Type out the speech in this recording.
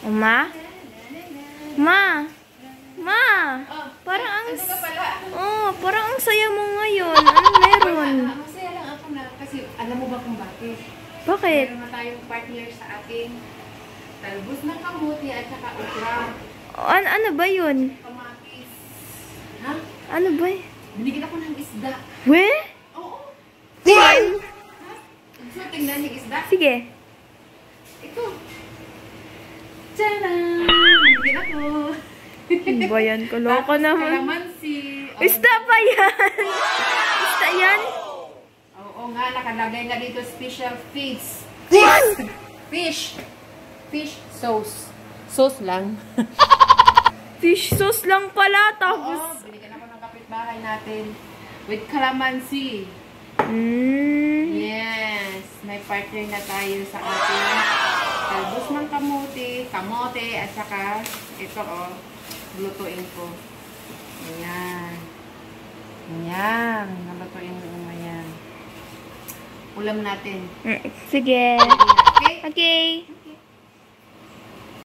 Ma? Ma? Ma? Parang ang... Oh, parang ang saya mo ngayon. Anong meron? Masaya lang ako na kasi alam mo ba kung bakit? Bakit? Meron na tayong partner sa ating talbos ng kamuti at saka okra. Ano ba yun? Kamatis. Ha? Ano ba? Binigyan ako ng isda. We? Oo. What? So, tingnan yung isda. Sige. Ito. Tcharam! Binigyan ako. Ano ba yan? Kaloka naman. Kalamansi. Isda pa yan! Isda yan? Oo nga, nakalagay nga dito special fish. Fish. Fish sauce. Sauce lang. Fish sauce lang pala. Oo, Tapos... binigyan ako ng kapitbahay natin. With calamansi. Yes. May partner na tayo sa ating talbos ng kamote, at saka ito lutuin ko. Ayan. Ayan. Nalutuin mo yan. Ulam natin. Sige. Okay? Okay.